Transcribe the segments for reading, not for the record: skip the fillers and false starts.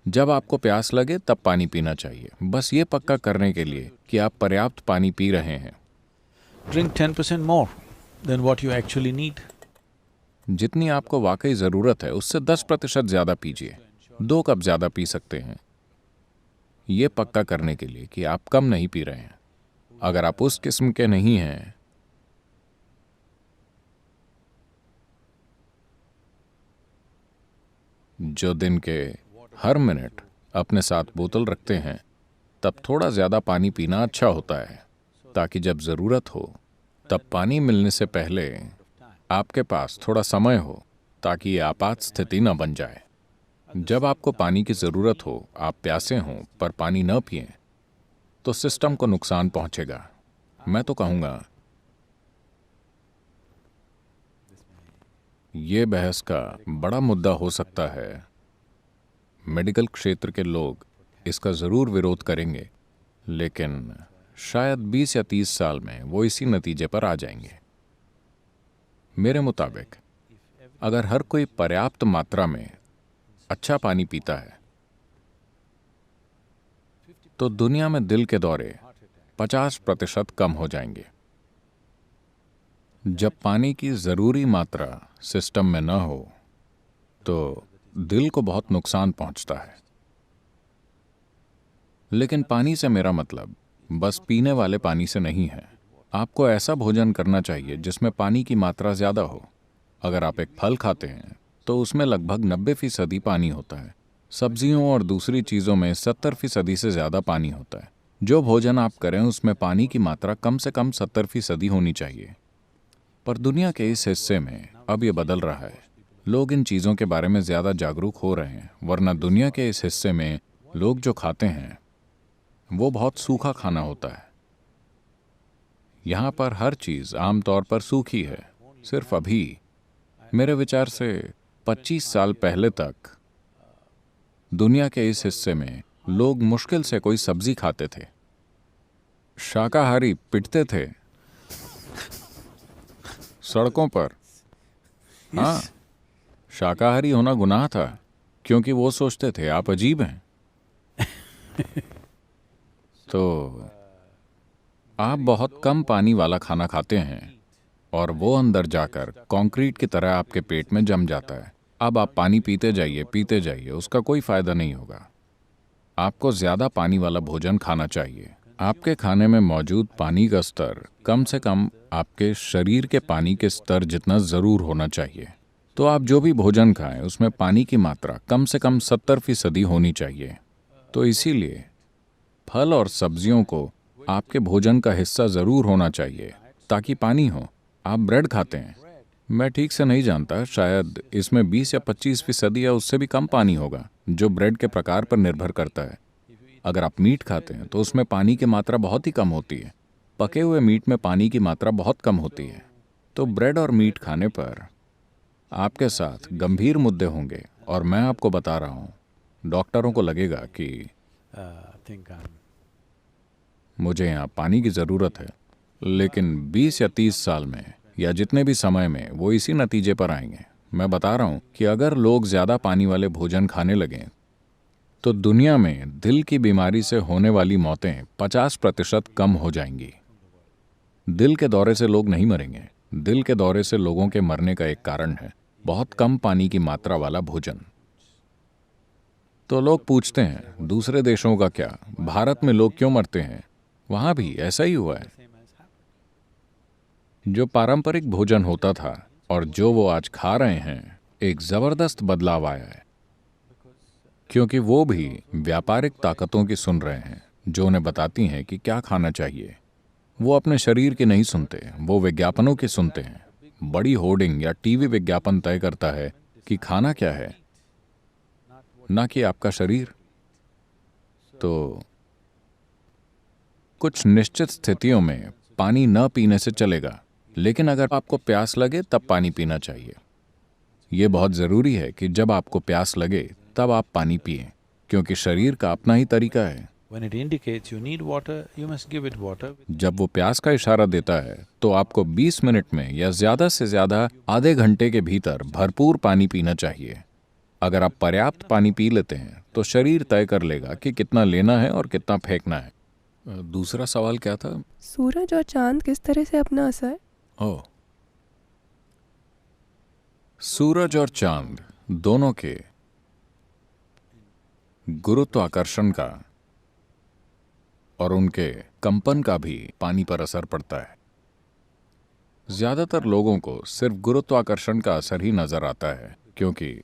जब आपको प्यास लगे तब पानी पीना चाहिए, बस ये पक्का करने के लिए कि आप पर्याप्त पानी पी रहे हैं। Drink 10% more than what you actually need. जितनी आपको वाकई ज़रूरत है उससे 10% ज़्यादा पीजिए। 2 कप ज़्यादा पी सकते हैं, ये पक्का करने के लिए कि आप कम नहीं पी रहे हैं। अगर आप उस किस्म के नहीं हैं जो दिन के हर मिनट अपने साथ बोतल रखते हैं, तब थोड़ा ज़्यादा पानी पीना अच्छा होता है, ताकि जब ज़रूरत हो तब पानी मिलने से पहले आपके पास थोड़ा समय हो, ताकि ये आपात स्थिति न बन जाए। जब आपको पानी की ज़रूरत हो, आप प्यासे हों पर पानी न पिएं, तो सिस्टम को नुकसान पहुंचेगा। मैं तो कहूँगा ये बहस का बड़ा मुद्दा हो सकता है। मेडिकल क्षेत्र के लोग इसका ज़रूर विरोध करेंगे, लेकिन शायद 20 या 30 साल में वो इसी नतीजे पर आ जाएंगे। मेरे मुताबिक अगर हर कोई पर्याप्त मात्रा में अच्छा पानी पीता है तो दुनिया में दिल के दौरे 50% कम हो जाएंगे। जब पानी की ज़रूरी मात्रा सिस्टम में न हो तो दिल को बहुत नुकसान पहुंचता है। लेकिन पानी से मेरा मतलब बस पीने वाले पानी से नहीं है। आपको ऐसा भोजन करना चाहिए जिसमें पानी की मात्रा ज़्यादा हो। अगर आप एक फल खाते हैं तो उसमें लगभग 90% पानी होता है। सब्जियों और दूसरी चीज़ों में 70% से ज़्यादा पानी होता है। जो भोजन आप करें उसमें पानी की मात्रा कम से कम 70% होनी चाहिए। पर दुनिया के इस हिस्से में अब ये बदल रहा है। लोग इन चीज़ों के बारे में ज़्यादा जागरूक हो रहे हैं, वरना दुनिया के इस हिस्से में लोग जो खाते हैं वो बहुत सूखा खाना होता है। यहाँ पर हर चीज़ आमतौर पर सूखी है। सिर्फ अभी मेरे विचार से 25 साल पहले तक दुनिया के इस हिस्से में लोग मुश्किल से कोई सब्जी खाते थे। शाकाहारी पिटते थे सड़कों पर। हाँ, शाकाहारी होना गुनाह था, क्योंकि वो सोचते थे आप अजीब हैं। तो आप बहुत कम पानी वाला खाना खाते हैं और वो अंदर जाकर कंक्रीट की तरह आपके पेट में जम जाता है। अब आप पानी पीते जाइए, उसका कोई फायदा नहीं होगा। आपको ज़्यादा पानी वाला भोजन खाना चाहिए। आपके खाने में मौजूद पानी का स्तर कम से कम आपके शरीर के पानी के स्तर जितना ज़रूर होना चाहिए। तो आप जो भी भोजन खाएं उसमें पानी की मात्रा कम से कम 70% होनी चाहिए। तो इसीलिए फल और सब्जियों को आपके भोजन का हिस्सा ज़रूर होना चाहिए, ताकि पानी हो। आप ब्रेड खाते हैं, मैं ठीक से नहीं जानता, शायद इसमें 20 या 25% या उससे भी कम पानी होगा, जो ब्रेड के प्रकार पर निर्भर करता है। अगर आप मीट खाते हैं तो उसमें पानी की मात्रा बहुत ही कम होती है। पके हुए मीट में पानी की मात्रा बहुत कम होती है। तो ब्रेड और मीट खाने पर आपके साथ गंभीर मुद्दे होंगे, और मैं आपको बता रहा हूँ, डॉक्टरों को लगेगा कि मुझे यहाँ पानी की ज़रूरत है। लेकिन 20 या 30 साल में या जितने भी समय में वो इसी नतीजे पर आएंगे। मैं बता रहा हूँ कि अगर लोग ज़्यादा पानी वाले भोजन खाने लगें तो दुनिया में दिल की बीमारी से होने वाली मौतें 50% कम हो जाएंगी। दिल के दौरे से लोग नहीं मरेंगे। दिल के दौरे से लोगों के मरने का एक कारण है बहुत कम पानी की मात्रा वाला भोजन। तो लोग पूछते हैं दूसरे देशों का क्या, भारत में लोग क्यों मरते हैं? वहां भी ऐसा ही हुआ है। जो पारंपरिक भोजन होता था और जो वो आज खा रहे हैं, एक जबरदस्त बदलाव आया है, क्योंकि वो भी व्यापारिक ताकतों की सुन रहे हैं जो उन्हें बताती हैं कि क्या खाना चाहिए। वो अपने शरीर की नहीं सुनते, वो विज्ञापनों की सुनते हैं। बड़ी होर्डिंग या टीवी विज्ञापन तय करता है कि खाना क्या है, ना कि आपका शरीर। तो कुछ निश्चित स्थितियों में पानी न पीने से चलेगा, लेकिन अगर आपको प्यास लगे तब पानी पीना चाहिए। ये बहुत ज़रूरी है कि जब आपको प्यास लगे तब आप पानी पिएं, क्योंकि शरीर का अपना ही तरीका है। When it indicates you need water, you must give it water. जब वो प्यास का इशारा देता है तो आपको 20 मिनट में या ज़्यादा से ज़्यादा आधे घंटे के भीतर भरपूर पानी पीना चाहिए। अगर आप पर्याप्त पानी पी लेते हैं तो शरीर तय कर लेगा कि कितना लेना है और कितना फेंकना है। दूसरा सवाल क्या था? सूरज और चांद किस तरह से अपना असर? ओह, सूरज और चांद दोनों के गुरुत्वाकर्षण का और उनके कंपन का भी पानी पर असर पड़ता है। ज्यादातर लोगों को सिर्फ गुरुत्वाकर्षण का असर ही नजर आता है, क्योंकि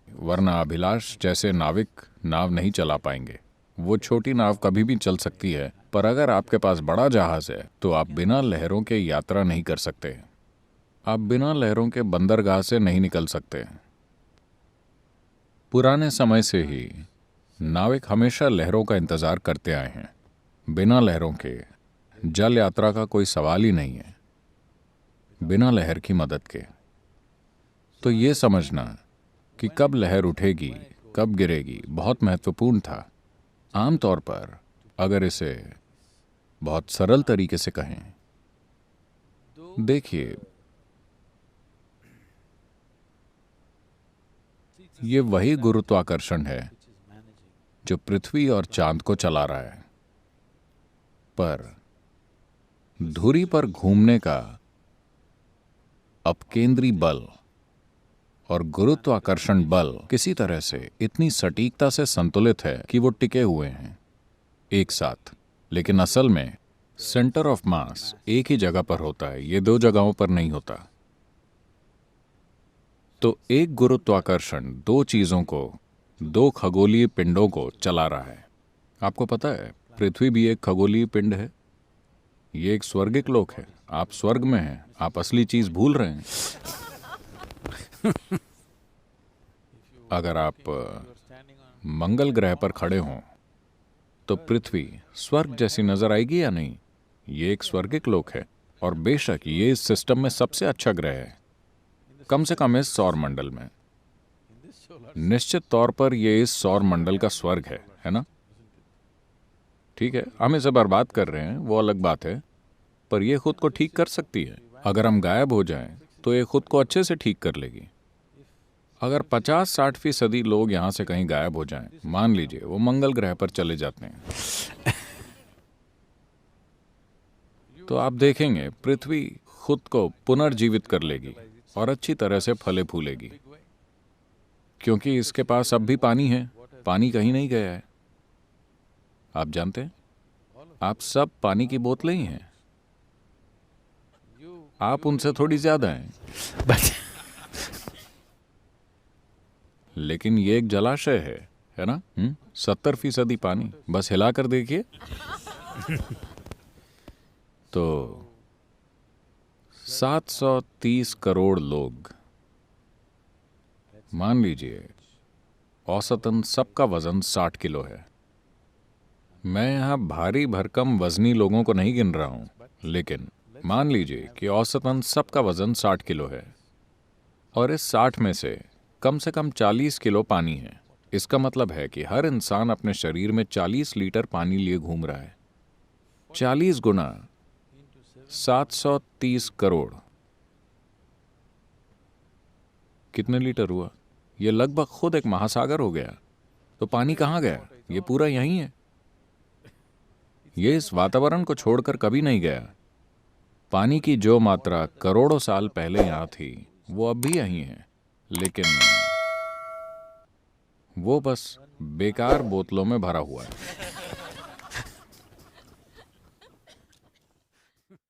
वरना अभिलाष जैसे नाविक नाव नहीं चला पाएंगे। वो छोटी नाव कभी भी चल सकती है, पर अगर आपके पास बड़ा जहाज है तो आप बिना लहरों के यात्रा नहीं कर सकते। आप बिना लहरों के बंदरगाह से नहीं निकल सकते। पुराने समय से ही नाविक हमेशा लहरों का इंतजार करते आए हैं। बिना लहरों के जल यात्रा का कोई सवाल ही नहीं है, बिना लहर की मदद के। तो ये समझना कि कब लहर उठेगी, कब गिरेगी, बहुत महत्वपूर्ण था। आमतौर पर अगर इसे बहुत सरल तरीके से कहें, देखिए, ये वही गुरुत्वाकर्षण है जो पृथ्वी और चांद को चला रहा है। पर धुरी पर घूमने का अपकेंद्री बल और गुरुत्वाकर्षण बल किसी तरह से इतनी सटीकता से संतुलित है कि वो टिके हुए हैं एक साथ। लेकिन असल में सेंटर ऑफ मास एक ही जगह पर होता है, ये दो जगहों पर नहीं होता। तो एक गुरुत्वाकर्षण दो चीजों को, दो खगोलीय पिंडों को चला रहा है। आपको पता है, पृथ्वी भी एक खगोलीय पिंड है। ये एक स्वर्गिक लोक है। आप स्वर्ग में हैं, आप असली चीज भूल रहे हैं। अगर आप मंगल ग्रह पर खड़े हों तो पृथ्वी स्वर्ग जैसी नजर आएगी या नहीं? ये एक स्वर्गिक लोक है, और बेशक ये इस सिस्टम में सबसे अच्छा ग्रह है, कम से कम इस सौर मंडल में। निश्चित तौर पर यह इस सौर मंडल का स्वर्ग है ना? ठीक है, हम इसे बर्बाद कर रहे हैं, वो अलग बात है, पर यह खुद को ठीक कर सकती है। अगर हम गायब हो जाएं तो ये खुद को अच्छे से ठीक कर लेगी। अगर 50-60% लोग यहां से कहीं गायब हो जाएं, मान लीजिए वो मंगल ग्रह पर चले जाते हैं, तो आप देखेंगे पृथ्वी खुद को पुनर्जीवित कर लेगी और अच्छी तरह से फले फूलेगी, क्योंकि इसके पास अब भी पानी है। पानी कहीं नहीं गया है। आप जानते हैं, आप सब पानी की बोतलें ही हैं। आप उनसे थोड़ी ज्यादा हैं, लेकिन ये एक जलाशय है ना? 70% पानी, बस हिलाकर देखिए। तो 730 करोड़ लोग, मान लीजिए औसतन सबका वजन 60 किलो है। मैं यहां भारी भरकम वजनी लोगों को नहीं गिन रहा हूं, लेकिन मान लीजिए कि औसतन सबका वजन 60 किलो है, और इस 60 में से कम 40 किलो पानी है। इसका मतलब है कि हर इंसान अपने शरीर में 40 लीटर पानी लिए घूम रहा है। 40 गुना 730 करोड़, कितने लीटर हुआ? यह लगभग खुद एक महासागर हो गया। तो पानी कहां गया? यह पूरा यहीं है। यह इस वातावरण को छोड़कर कभी नहीं गया। पानी की जो मात्रा करोड़ों साल पहले यहां थी, वो अब भी यहीं है, लेकिन वो बस बेकार बोतलों में भरा हुआ है।